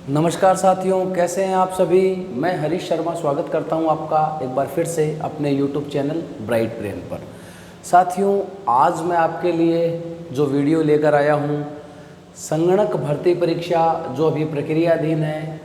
नमस्कार साथियों, कैसे हैं आप सभी। मैं हरीश शर्मा स्वागत करता हूं आपका एक बार फिर से अपने YouTube चैनल ब्राइट ब्रेन पर। साथियों, आज मैं आपके लिए जो वीडियो लेकर आया हूं, संगणक भर्ती परीक्षा जो अभी प्रक्रियाधीन है,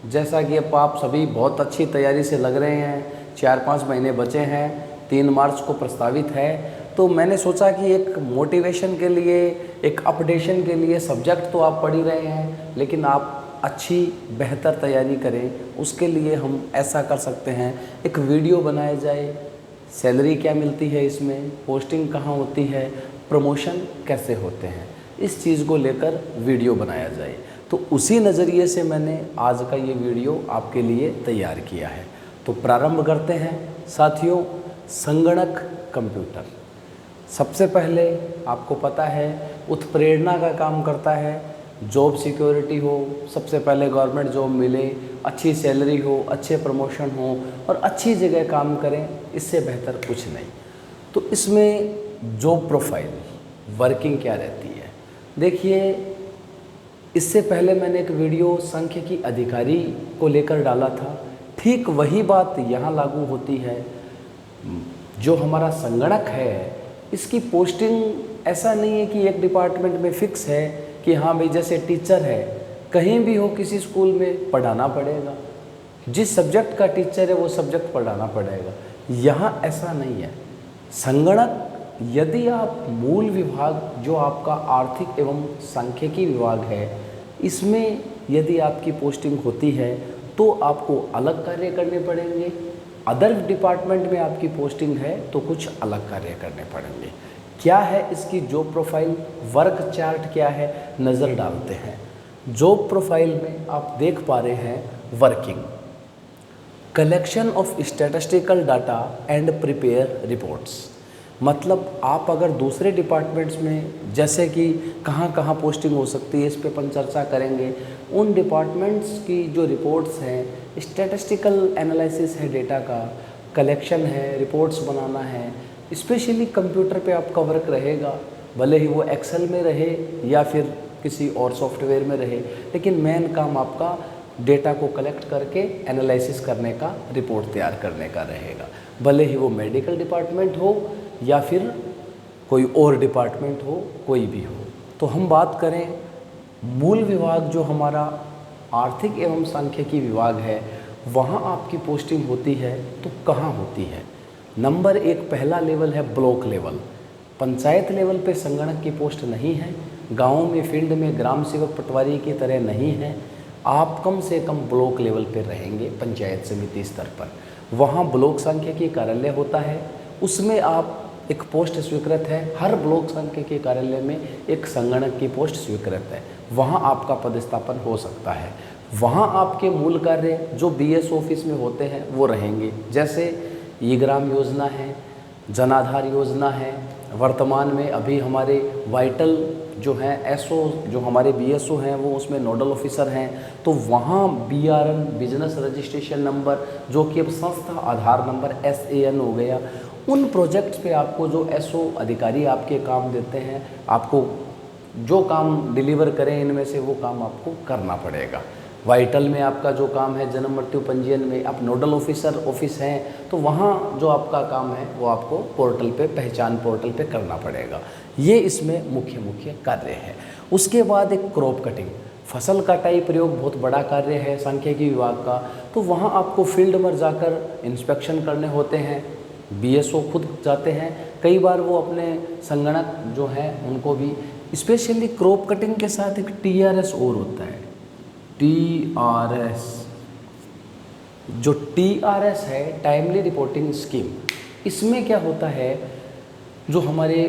जैसा कि अब आप सभी बहुत अच्छी तैयारी से लग रहे हैं। 4-5 महीने बचे हैं, 3 मार्च को प्रस्तावित है। तो मैंने सोचा कि एक मोटिवेशन के लिए, एक अपडेशन के लिए, सब्जेक्ट तो आप पढ़ ही रहे हैं, लेकिन आप अच्छी बेहतर तैयारी करें, उसके लिए हम ऐसा कर सकते हैं, एक वीडियो बनाया जाए। सैलरी क्या मिलती है इसमें, पोस्टिंग कहाँ होती है, प्रमोशन कैसे होते हैं, इस चीज़ को लेकर वीडियो बनाया जाए। तो उसी नज़रिए से मैंने आज का ये वीडियो आपके लिए तैयार किया है। तो प्रारंभ करते हैं साथियों। संगणक कंप्यूटर सबसे पहले आपको पता है उत्प्रेरणा का काम करता है। जॉब सिक्योरिटी हो, सबसे पहले गवर्नमेंट जॉब मिले, अच्छी सैलरी हो, अच्छे प्रमोशन हो और अच्छी जगह काम करें, इससे बेहतर कुछ नहीं। तो इसमें जॉब प्रोफाइल, वर्किंग क्या रहती है, देखिए। इससे पहले मैंने एक वीडियो सांख्यिकी अधिकारी को लेकर डाला था। ठीक वही बात यहाँ लागू होती है। जो हमारा संगणक है, इसकी पोस्टिंग ऐसा नहीं है कि एक डिपार्टमेंट में फिक्स है कि हाँ भाई, जैसे टीचर है, कहीं भी हो किसी स्कूल में पढ़ाना पड़ेगा, जिस सब्जेक्ट का टीचर है वो सब्जेक्ट पढ़ाना पड़ेगा। यहाँ ऐसा नहीं है। संगणक, यदि आप मूल विभाग जो आपका आर्थिक एवं सांख्यिकी विभाग है, इसमें यदि आपकी पोस्टिंग होती है तो आपको अलग कार्य करने पड़ेंगे। अदर डिपार्टमेंट में आपकी पोस्टिंग है तो कुछ अलग कार्य करने पड़ेंगे। क्या है इसकी जॉब प्रोफाइल, वर्क चार्ट क्या है, नज़र डालते हैं। जॉब प्रोफाइल में आप देख पा रहे हैं working, collection of statistical data and prepare reports. मतलब आप अगर दूसरे डिपार्टमेंट्स में, जैसे कि कहाँ कहाँ पोस्टिंग हो सकती है, इस पे अपन चर्चा करेंगे। उन डिपार्टमेंट्स की जो रिपोर्ट्स हैं, स्टैटिस्टिकल एनालिसिस है, डेटा का कलेक्शन है, रिपोर्ट्स बनाना है, स्पेशली कंप्यूटर पे आपका वर्क रहेगा। भले ही वो एक्सेल में रहे या फिर किसी और सॉफ्टवेयर में रहे, लेकिन मेन काम आपका डेटा को कलेक्ट करके एनालिसिस करने का, रिपोर्ट तैयार करने का रहेगा। भले ही वो मेडिकल डिपार्टमेंट हो या फिर कोई और डिपार्टमेंट हो, कोई भी हो। तो हम बात करें मूल विभाग जो हमारा आर्थिक एवं सांख्यिकी विभाग है, वहाँ आपकी पोस्टिंग होती है तो कहाँ होती है। नंबर 1 पहला लेवल है ब्लॉक लेवल। पंचायत लेवल पे संगणक की पोस्ट नहीं है। गाँव में, फील्ड में ग्राम सेवक पटवारी की तरह नहीं है। आप कम से कम ब्लॉक लेवल पे रहेंगे, पंचायत समिति स्तर पर। वहाँ ब्लॉक सांख्यिकी कार्यालय होता है, उसमें आप एक पोस्ट स्वीकृत है। हर ब्लॉक सांख्यिकी कार्यालय में एक संगणक की पोस्ट स्वीकृत है, वहाँ आपका पदस्थापन हो सकता है। वहाँ आपके मूल कार्य जो BS ऑफिस में होते हैं वो रहेंगे, जैसे ई ग्राम योजना है, जन आधार योजना है। वर्तमान में अभी हमारे वाइटल जो हैं, SO जो हमारे BSO हैं, वो उसमें नोडल ऑफिसर हैं। तो वहाँ BRN, बिजनेस रजिस्ट्रेशन नंबर, जो कि अब संस्था आधार नंबर SAN हो गया, उन प्रोजेक्ट्स पे आपको जो SO अधिकारी आपके काम देते हैं, आपको जो काम डिलीवर करें इनमें से वो काम आपको करना पड़ेगा। वाइटल में आपका जो काम है, जन्म मृत्यु पंजीयन में आप नोडल ऑफिसर ऑफिस हैं, तो वहाँ जो आपका काम है वो आपको पोर्टल पे, पहचान पोर्टल पे करना पड़ेगा। ये इसमें मुख्य कार्य है। उसके बाद एक क्रॉप कटिंग, फसल कटाई प्रयोग बहुत बड़ा कार्य है सांख्यिकी विभाग का। तो वहाँ आपको फील्ड में जाकर इंस्पेक्शन करने होते हैं। BSO खुद जाते हैं, कई बार वो अपने संगणक जो हैं उनको भी। स्पेशली क्रॉप कटिंग के साथ एक TRS और होता है, TRS। जो TRS है, टाइमली रिपोर्टिंग स्कीम, इसमें क्या होता है, जो हमारे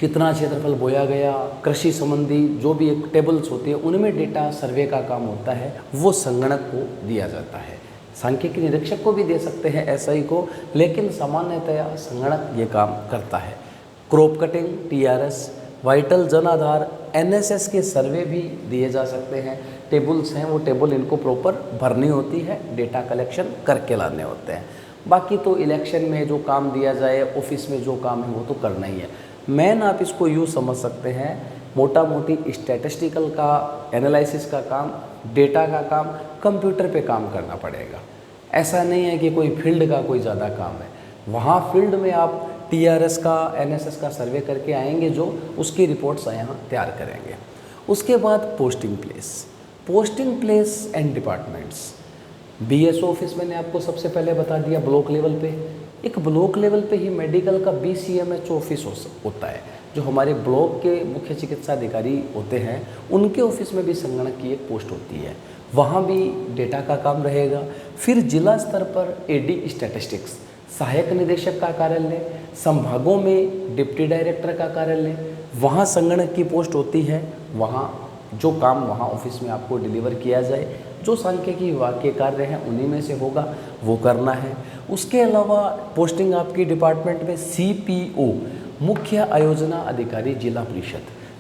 कितना क्षेत्रफल बोया गया, कृषि संबंधी जो भी एक टेबल्स होती है, उनमें डेटा सर्वे का काम होता है, वो संगणक को दिया जाता है। सांख्यिकी निरीक्षक को भी दे सकते हैं, SI को, लेकिन सामान्यतया संगणक ये काम करता है। Crop cutting, TRS, vital, Jan Aadhaar, NSS के सर्वे भी दिए जा सकते हैं। टेबल्स हैं, वो टेबल इनको प्रॉपर भरनी होती है, डेटा कलेक्शन करके लाने होते हैं। बाकी तो इलेक्शन में जो काम दिया जाए, ऑफिस में जो काम है वो तो करना ही है। मेन आप इसको यूँ समझ सकते हैं, मोटा मोटी स्टैटिस्टिकल का एनालिसिस का काम, डेटा का काम, कंप्यूटर पे काम करना पड़ेगा। ऐसा नहीं है कि कोई फील्ड का कोई ज़्यादा काम है। वहाँ फील्ड में आप TRS का, NSS का सर्वे करके आएंगे, जो उसकी रिपोर्ट्स यहाँ तैयार करेंगे। उसके बाद posting place and departments. BSO office मैंने आपको सबसे पहले बता दिया, ब्लॉक लेवल पे। एक ब्लॉक लेवल पे ही मेडिकल का BCMH ऑफिस होता है, जो हमारे ब्लॉक के मुख्य चिकित्सा अधिकारी होते हैं, उनके ऑफिस में भी संगणक की एक पोस्ट होती है, वहाँ भी डेटा का काम रहेगा। फिर जिला स्तर पर AD स्टैटिस्टिक्स, सहायक निदेशक का कार्यालय, संभागों में डिप्टी डायरेक्टर का कार्यालय, वहाँ संगणक की पोस्ट होती है। वहाँ जो काम वहाँ ऑफिस में आपको डिलीवर किया जाए, जो सांख्यिकी विभाग के कार्य हैं उन्हीं में से होगा, वो करना है। उसके अलावा पोस्टिंग आपकी डिपार्टमेंट में CPO, मुख्य आयोजना अधिकारी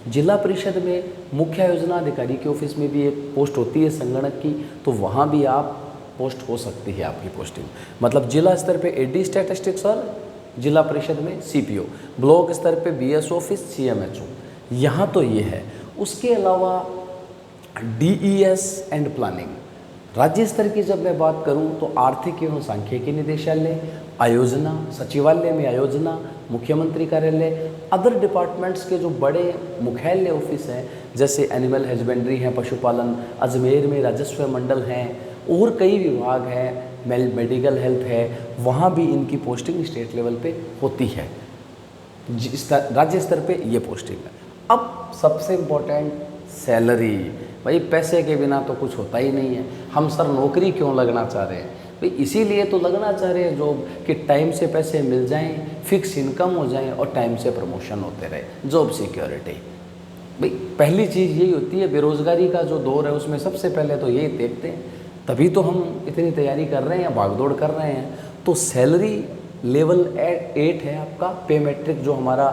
जिला परिषद में मुख्य आयोजना अधिकारी के ऑफिस में भी एक पोस्ट होती है संगणक की, तो वहाँ भी आप पोस्ट हो सकती है आपकी पोस्टिंग। मतलब जिला स्तर पे AD स्टैटिस्टिक्स और जिला परिषद में CPO, ब्लॉक स्तर पे BSO ऑफिस, CMHO, यहाँ तो ये है। उसके अलावा DES एंड प्लानिंग, राज्य स्तर की जब मैं बात करूं तो आर्थिक एवं सांख्यिकी निदेशालय, आयोजना, सचिवालय में आयोजना, मुख्यमंत्री कार्यालय, अदर डिपार्टमेंट्स के जो बड़े मुख्यालय ऑफिस हैं, जैसे एनिमल हस्बेंड्री है, पशुपालन, अजमेर में राजस्व मंडल हैं, और कई विभाग हैं, मेडिकल हेल्थ है, वहाँ भी इनकी पोस्टिंग स्टेट लेवल पे होती है। राज्य स्तर पे ये पोस्टिंग है। अब सबसे इम्पोर्टेंट सैलरी। भाई पैसे के बिना तो कुछ होता ही नहीं है। हम सर नौकरी क्यों लगना चाह रहे हैं? भाई इसीलिए तो लगना चाह रहे हैं जॉब, कि टाइम से पैसे मिल जाएं, फिक्स इनकम हो जाए और टाइम से प्रमोशन होते रहे, जॉब सिक्योरिटी। भाई पहली चीज़ यही होती है, बेरोज़गारी का जो दौर है उसमें सबसे पहले तो यही देखते हैं, तभी तो हम इतनी तैयारी कर रहे हैं, भागदौड़ कर रहे हैं। तो सैलरी लेवल 8 है आपका, पे मैट्रिक जो हमारा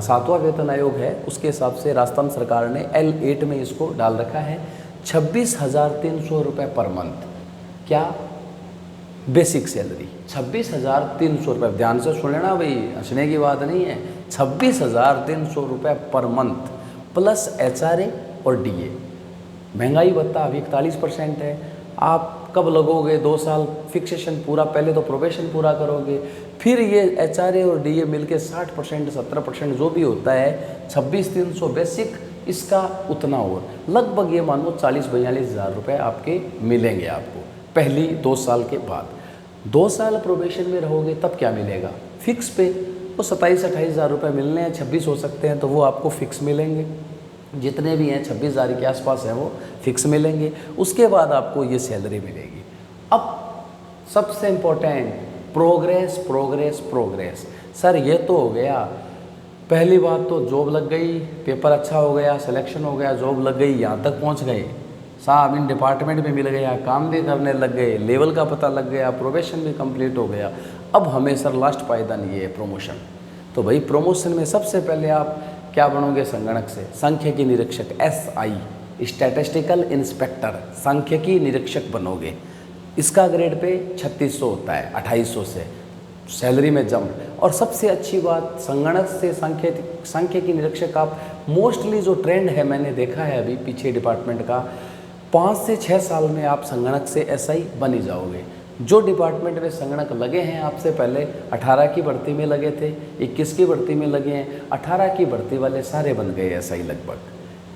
7वां वेतन आयोग है उसके हिसाब से राजस्थान सरकार ने L8 में इसको डाल रखा है। 26,300 रुपये पर मंथ। क्या? बेसिक सैलरी 26,300 रुपये। ध्यान से सुन लेना भाई, हंसने की बात नहीं है। 26,300 रुपये पर मंथ प्लस HRA और DA। महंगाई भत्ता अभी 41% है। आप कब लगोगे? 2 साल फिक्सेशन पूरा, पहले तो प्रोबेशन पूरा करोगे, फिर ये HRA और DA मिलके 60%, 17% जो भी होता है, 26,300 बेसिक, इसका उतना और लगभग ये मानो 40-42 हज़ार रुपये आपके मिलेंगे आपको पहली 2 साल के बाद। 2 साल प्रोबेशन में रहोगे तब क्या मिलेगा? फिक्स पे वो 27-28 हज़ार रुपये मिलने हैं, 26 हो सकते हैं, तो वो आपको फिक्स मिलेंगे। जितने भी हैं 26,000 के आसपास हैं वो फिक्स मिलेंगे। उसके बाद आपको ये सैलरी मिलेगी। अब सबसे important progress progress progress. Sir ये तो हो गया, पहली बात तो जॉब लग गई, पेपर अच्छा हो गया, सिलेक्शन हो गया, जॉब लग गई, यहाँ तक पहुँच गए साहब, इन डिपार्टमेंट में मिल गया, काम भी करने लग गए, लेवल का पता लग गया, प्रोबेशन भी कंप्लीट हो गया। अब हमें सर लास्ट पायदान ये है प्रमोशन। तो भाई प्रमोशन में सबसे पहले आप क्या बनोगे? संगणक से सांख्यिकी निरीक्षक, SI स्टैटिस्टिकल इंस्पेक्टर, सांख्यिकी निरीक्षक बनोगे। इसका ग्रेड पे 3600 होता है, 2800 से सैलरी में जंप। और सबसे अच्छी बात, संगणक से सांख्यिकी निरीक्षक आप मोस्टली जो ट्रेंड है मैंने देखा है अभी पीछे डिपार्टमेंट का, 5 से 6 साल में आप संगणक से SI बन ही जाओगे। जो डिपार्टमेंट में संगणक लगे हैं आपसे पहले 18 की भर्ती में लगे थे, 21 की भर्ती में लगे हैं, 18 की भर्ती वाले सारे बन गए SI लगभग,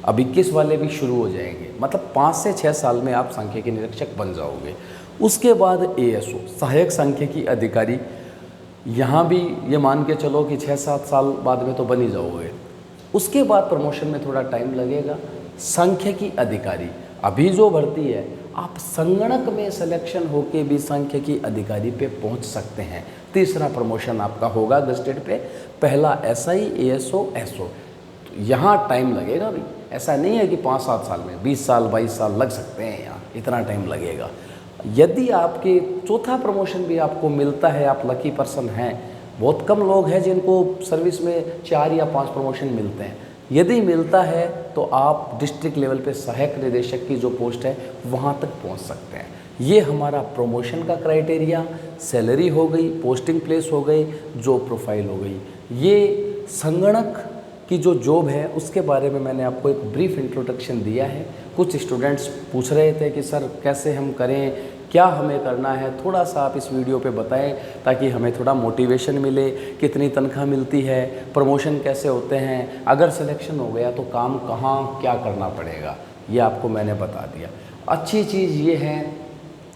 अब 21 वाले भी शुरू हो जाएंगे। मतलब 5 से 6 साल में आप सांख्यिकी निरीक्षक बन जाओगे। उसके बाद ASO सहायक सांख्यिकी अधिकारी, यहाँ भी ये मान के चलो कि 6-7 साल बाद में तो बन ही जाओगे। उसके बाद प्रमोशन में थोड़ा टाइम लगेगा। सांख्यिकी अधिकारी, अभी जो भर्ती है आप संगणक में सिलेक्शन होके भी सांख्यिकी अधिकारी पे पहुंच सकते हैं। तीसरा प्रमोशन आपका होगा गस्टेड पे, पहला SI, ASO, SO। तो यहाँ टाइम लगेगा भाई, ऐसा नहीं है कि 5-7 साल में, 20 साल 22 साल लग सकते हैं, यहाँ इतना टाइम लगेगा। यदि आपके चौथा प्रमोशन भी आपको मिलता है, आप लकी पर्सन हैं, बहुत कम लोग हैं जिनको सर्विस में 4 या 5 प्रमोशन मिलते हैं। यदि मिलता है तो आप डिस्ट्रिक्ट लेवल पे सहायक निदेशक की जो पोस्ट है वहाँ तक पहुँच सकते हैं। ये हमारा प्रमोशन का क्राइटेरिया, सैलरी हो गई, पोस्टिंग प्लेस हो गई, जॉब प्रोफाइल हो गई। ये संगणक कि जो जॉब है उसके बारे में मैंने आपको एक ब्रीफ इंट्रोडक्शन दिया है। कुछ स्टूडेंट्स पूछ रहे थे कि सर कैसे हम करें, क्या हमें करना है, थोड़ा सा आप इस वीडियो पे बताएं ताकि हमें थोड़ा मोटिवेशन मिले। कितनी तनख्वाह मिलती है, प्रमोशन कैसे होते हैं, अगर सिलेक्शन हो गया तो काम कहाँ क्या करना पड़ेगा, ये आपको मैंने बता दिया। अच्छी चीज़ ये है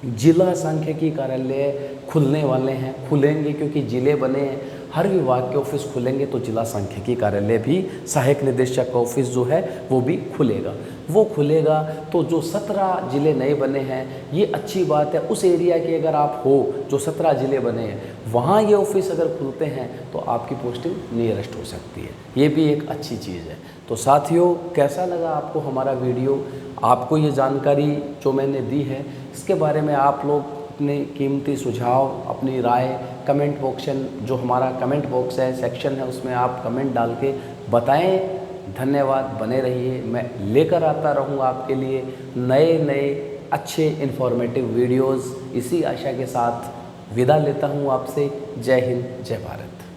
जिला सांख्यिकी कार्यालय खुलने वाले हैं, खुलेंगे क्योंकि ज़िले बने हैं। हर विभाग के ऑफिस खुलेंगे तो जिला सांख्यिकी कार्यालय भी, सहायक निदेशक का ऑफिस जो है वो भी खुलेगा। वो खुलेगा तो जो 17 ज़िले नए बने हैं, ये अच्छी बात है। उस एरिया के अगर आप हो जो 17 ज़िले बने हैं, वहाँ ये ऑफिस अगर खुलते हैं तो आपकी पोस्टिंग नियरेस्ट हो सकती है। ये भी एक अच्छी चीज़ है। तो साथियों, कैसा लगा आपको हमारा वीडियो? आपको ये जानकारी जो मैंने दी है, इसके बारे में आप लोग अपने कीमती सुझाव, अपनी राय कमेंट बॉक्स, जो हमारा कमेंट बॉक्स है, सेक्शन है, उसमें आप कमेंट डाल के बताएं। धन्यवाद, बने रहिए। मैं लेकर आता रहूँगा आपके लिए नए नए अच्छे इन्फॉर्मेटिव वीडियोज़। इसी आशा के साथ विदा लेता हूँ आपसे। जय हिंद, जय भारत।